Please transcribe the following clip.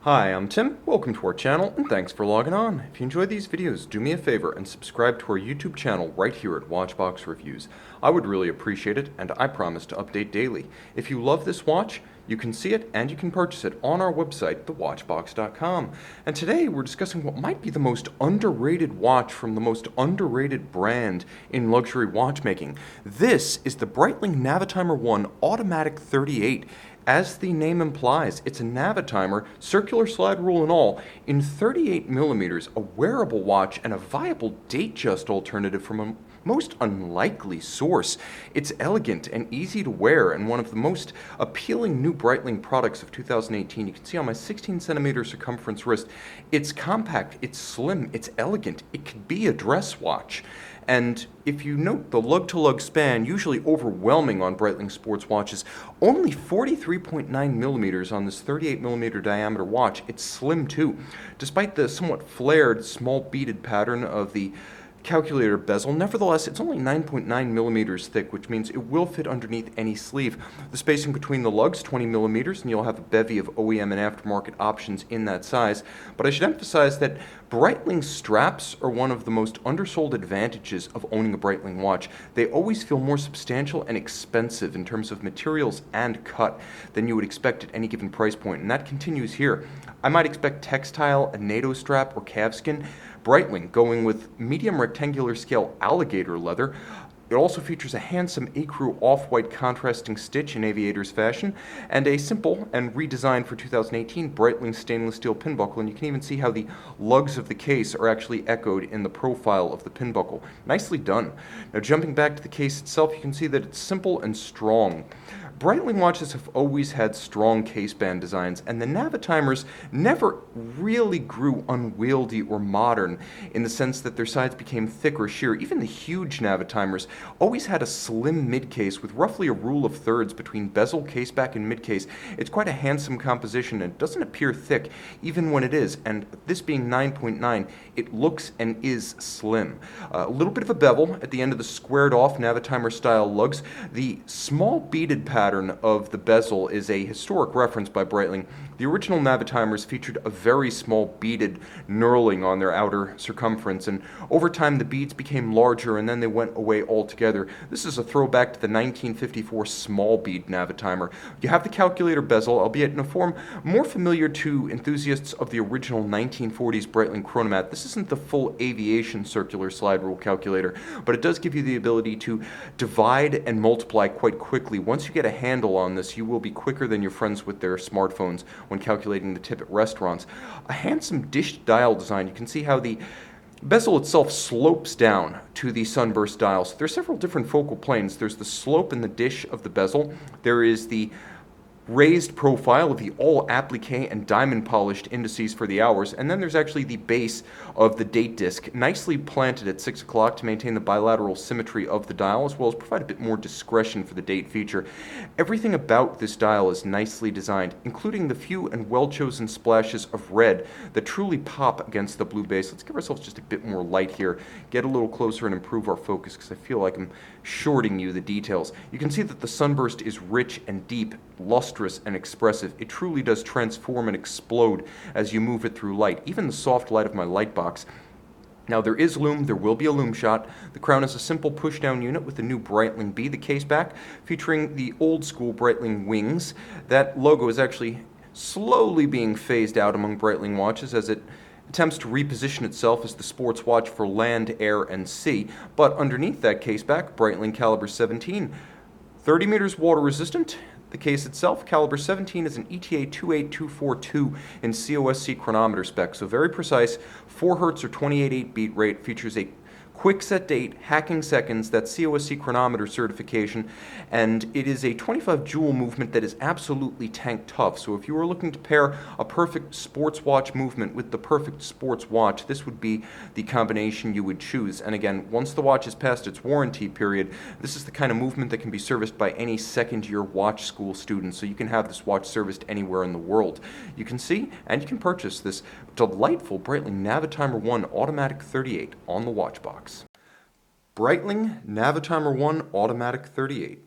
Hi, I'm Tim. Welcome to our channel, and thanks for logging on. If you enjoy these videos, do me a favor and subscribe to our YouTube channel right here at Watchbox Reviews. I would really appreciate it, and I promise to update daily. If you love this watch, you can see it and you can purchase it on our website, thewatchbox.com. And today we're discussing what might be the most underrated watch from the most underrated brand in luxury watchmaking. This is the Breitling Navitimer 1 Automatic 38. As the name implies, it's a Navitimer, circular slide rule and all, in 38 millimeters, a wearable watch and a viable date-just alternative from a most unlikely source. It's elegant and easy to wear and one of the most appealing new Breitling products of 2018. You can see on my 16 centimeter circumference wrist, it's compact, it's slim, it's elegant, it could be a dress watch. And if you note the lug-to-lug span, usually overwhelming on Breitling sports watches, only 43.9 millimeters on this 38 millimeter diameter watch. It's slim too. Despite the somewhat flared, small beaded pattern of the calculator bezel, nevertheless, it's only 9.9 millimeters thick, which means it will fit underneath any sleeve. The spacing between the lugs, 20 millimeters, and you'll have a bevy of OEM and aftermarket options in that size. But I should emphasize that Breitling straps are one of the most undersold advantages of owning a Breitling watch. They always feel more substantial and expensive in terms of materials and cut than you would expect at any given price point, and that continues here. I might expect textile, a NATO strap, or calfskin. Breitling going with medium rectangular scale alligator leather. It also features a handsome ecru off-white contrasting stitch in aviator's fashion, and a simple and redesigned for 2018 Breitling stainless steel pin buckle, and you can even see how the lugs of the case are actually echoed in the profile of the pin buckle. Nicely done. Now jumping back to the case itself, you can see that it's simple and strong. Breitling watches have always had strong caseband designs, and the Navitimers never really grew unwieldy or modern in the sense that their sides became thick or sheer. Even the huge Navitimers always had a slim midcase with roughly a rule of thirds between bezel, caseback, and midcase. It's quite a handsome composition, and it doesn't appear thick even when it is, and this being 9.9, it looks and is slim. A little bit of a bevel at the end of the squared off Navitimer style lugs. The small beaded pattern of the bezel is a historic reference by Breitling. The original Navitimers featured a very small beaded knurling on their outer circumference, and over time the beads became larger and then they went away altogether. This is a throwback to the 1954 small bead Navitimer. You have the calculator bezel, albeit in a form more familiar to enthusiasts of the original 1940s Breitling Chronomat. This isn't the full aviation circular slide rule calculator, but it does give you the ability to divide and multiply quite quickly. Once you get a handle on this, you will be quicker than your friends with their smartphones when calculating the tip at restaurants. A handsome dish dial design. You can see how the bezel itself slopes down to the sunburst dial. So there are several different focal planes. There's the slope in the dish of the bezel. There is the raised profile of the all appliqué and diamond polished indices for the hours, and then there's actually the base of the date disc, nicely planted at 6 o'clock to maintain the bilateral symmetry of the dial, as well as provide a bit more discretion for the date feature. Everything about this dial is nicely designed, including the few and well-chosen splashes of red that truly pop against the blue base. Let's give ourselves just a bit more light here, get a little closer and improve our focus, because I feel like I'm shorting you the details. You can see that the sunburst is rich and deep, lustrous and expressive. It truly does transform and explode as you move it through light, even the soft light of my light box. Now there is lume, there will be a lume shot. The crown is a simple push-down unit with the new Breitling B, the caseback, featuring the old-school Breitling wings. That logo is actually slowly being phased out among Breitling watches as it attempts to reposition itself as the sports watch for land, air, and sea. But underneath that caseback, Breitling caliber 17, 30 meters water resistant. The case itself, caliber 17, is an ETA 28242 in COSC chronometer spec, so very precise, 4 Hz or 28.8 beat rate, features a quick set date, hacking seconds, that's COSC chronometer certification, and it is a 25 joule movement that is absolutely tank tough. So if you were looking to pair a perfect sports watch movement with the perfect sports watch, this would be the combination you would choose. And again, once the watch is past its warranty period, this is the kind of movement that can be serviced by any second-year watch school student, so you can have this watch serviced anywhere in the world. You can see and you can purchase this delightful Breitling Navitimer 1 Automatic 38 on the watch box. Breitling Navitimer 1 Automatic 38.